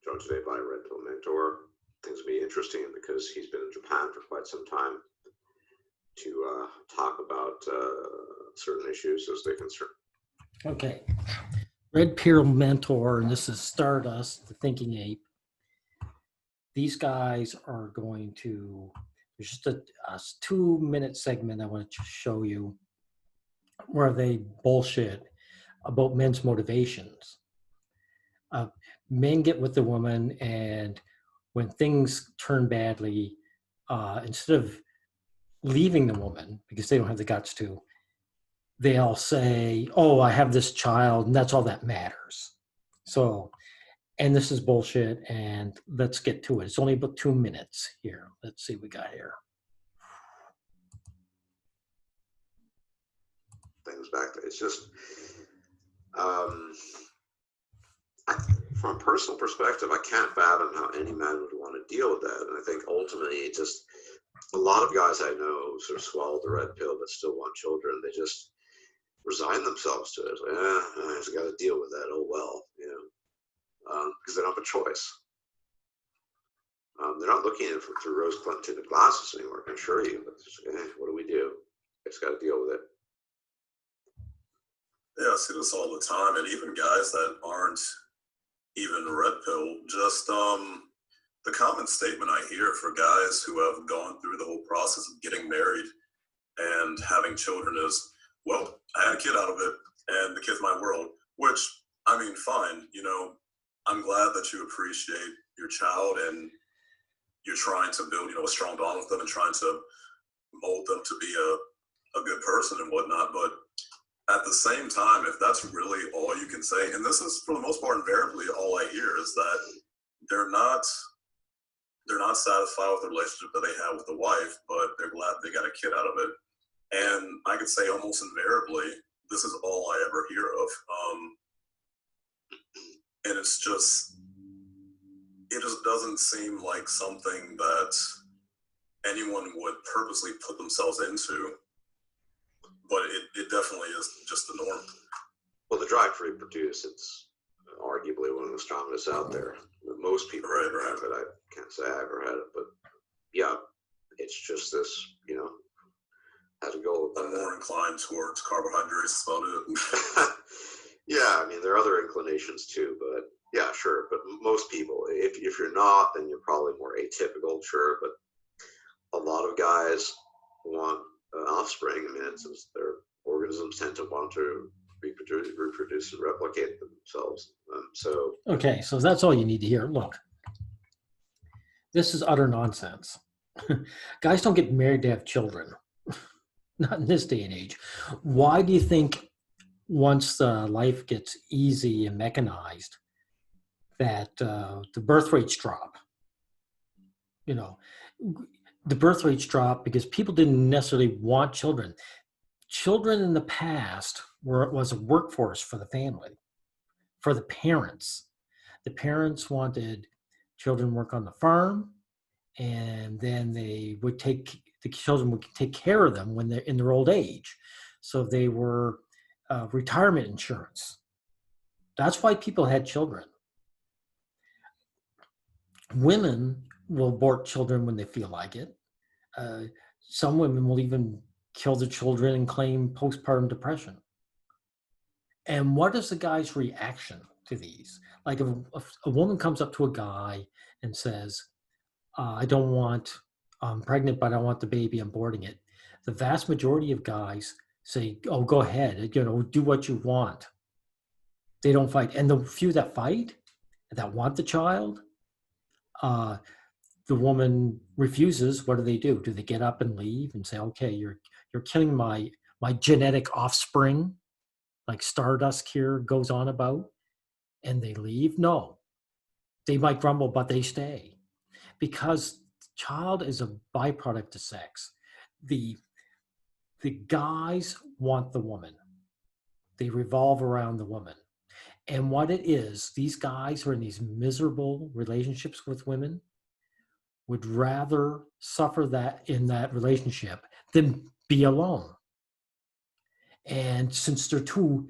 joined today by Red Pill Mentor. Things will be interesting because he's been in Japan for quite some time to talk about certain issues as they concern. Okay. Red Pill Mentor, and this is Stardust, the Thinking Ape. These guys are going to, there's just a 2-minute segment I want to show you where they bullshit about men's motivations. Men get with the woman, and when things turn badly, instead of leaving the woman because they don't have the guts to, they'll say, oh, I have this child, and that's all that matters. So, and this is bullshit, and let's get to it. It's only about 2 minutes here. Let's see what we got here. Things back to, it's just, from a personal perspective, I can't fathom how any man would want to deal with that. And I think ultimately, it just, a lot of guys I know sort of swallowed the red pill but still want children. They just resign themselves to it. It's like, I just got to deal with that. Oh, well, because they don't have a choice. They're not looking at it through rose-tinted glasses anymore, I can assure you. But it's just, what do we do? I just got to deal with it. Yeah, I see this all the time. And even guys that aren't even red pill, just the common statement I hear for guys who have gone through the whole process of getting married and having children is, well, I had a kid out of it, and the kid's my world, which, I mean, fine. I'm glad that you appreciate your child and you're trying to build, a strong bond with them and trying to mold them to be a good person and whatnot. But at the same time, if that's really all you can say, and this is for the most part invariably all I hear, is that they're not satisfied with the relationship that they have with the wife, but they're glad they got a kid out of it. And I could say almost invariably, this is all I ever hear of. And it just doesn't seem like something that anyone would purposely put themselves into. But it definitely is just the norm. Well, the drive to reproduce, it's arguably one of the strongest out there. Most people ever have it. I can't say I ever had it, but yeah, it's just this, how to go. I'm more inclined towards carbohydrates, about it. Yeah, I mean, there are other inclinations too, but yeah, sure. But most people, if you're not, then you're probably more atypical, sure. But a lot of guys want offspring. I mean, their organisms tend to want to reproduce and replicate themselves. Okay, so that's all you need to hear. Look, this is utter nonsense. Guys don't get married to have children. Not in this day and age. Why do you think once life gets easy and mechanized that the birth rates drop? The birth rates drop because people didn't necessarily want children. Children in the past was a workforce for the family, for the parents. The parents wanted children work on the farm, and then the children would take care of them when they're in their old age. So they were retirement insurance. That's why people had children. Women will abort children when they feel like it. Some women will even kill their children and claim postpartum depression. And what is the guy's reaction to these? Like if a woman comes up to a guy and says, I'm pregnant, but I want the baby, I'm aborting it. The vast majority of guys say, oh, go ahead, do what you want. They don't fight. And the few that fight, that want the child, the woman refuses. What do? Do they get up and leave and say, okay, you're killing my genetic offspring, like Stardust here goes on about, and they leave? No. They might grumble, but they stay. Because child is a byproduct of sex. The guys want the woman. They revolve around the woman. And what it is, these guys who are in these miserable relationships with women would rather suffer that in that relationship than be alone. And since they're too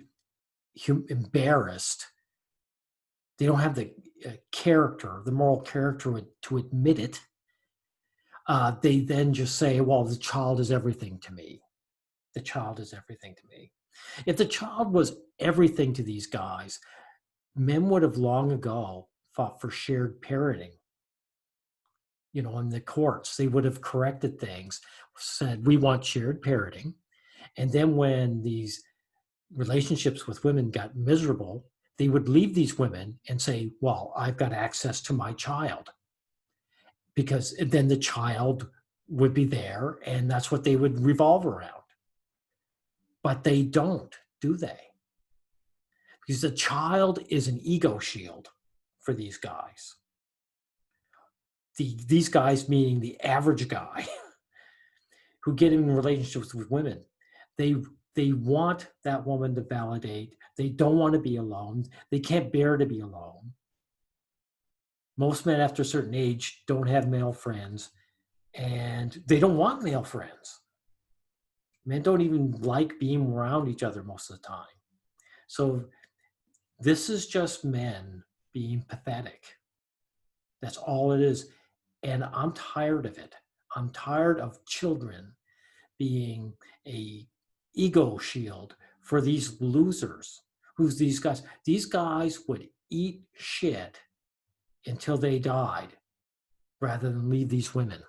embarrassed They don't have the character, the moral character to admit it. They then just say, well, the child is everything to me. The child is everything to me. If the child was everything to these guys, men would have long ago fought for shared parenting. You know, in the courts, they would have corrected things, said, we want shared parenting. And then when these relationships with women got miserable, they would leave these women and say, well, I've got access to my child. Because then the child would be there and that's what they would revolve around. But they don't, do they? Because the child is an ego shield for these guys. These guys, meaning the average guy who get in relationships with women, they want that woman to validate. They don't want to be alone. They can't bear to be alone. Most men after a certain age don't have male friends, and they don't want male friends. Men don't even like being around each other most of the time. So this is just men being pathetic. That's all it is. And I'm tired of it. I'm tired of children being a ego shield for these losers. Who's these guys? These guys would eat shit until they died rather than leave these women.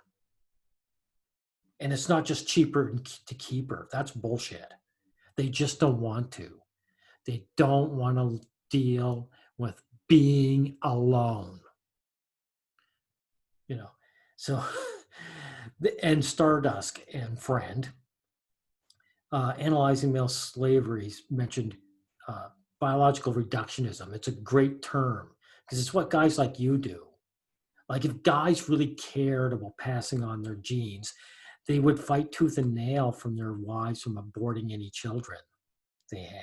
And it's not just cheaper to keep her. That's bullshit. They just don't want to. They don't want to deal with being alone. You know, so, and Stardust and Friend, Analyzing Male Slavery, mentioned biological reductionism. It's a great term because it's what guys like you do. Like if guys really cared about passing on their genes, they would fight tooth and nail from their wives from aborting any children they had.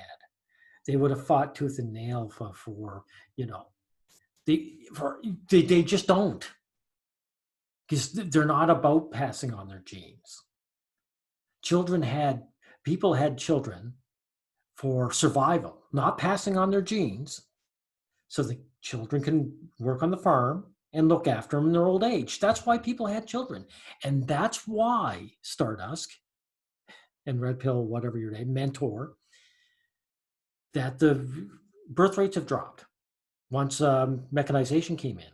They would have fought tooth and nail for you know, they just don't. Because they're not about passing on their genes. People had children for survival, not passing on their genes, so the children can work on the farm and look after them in their old age. That's why people had children. And that's why Stardust and Red Pill, whatever your name, Mentor, that the birth rates have dropped once mechanization came in.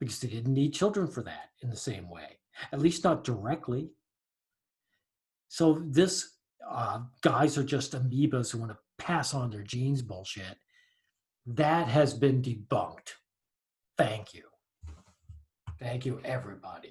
Because they didn't need children for that in the same way, at least not directly. So this guys are just amoebas who want to pass on their genes bullshit. That has been debunked. Thank you. Thank you, everybody.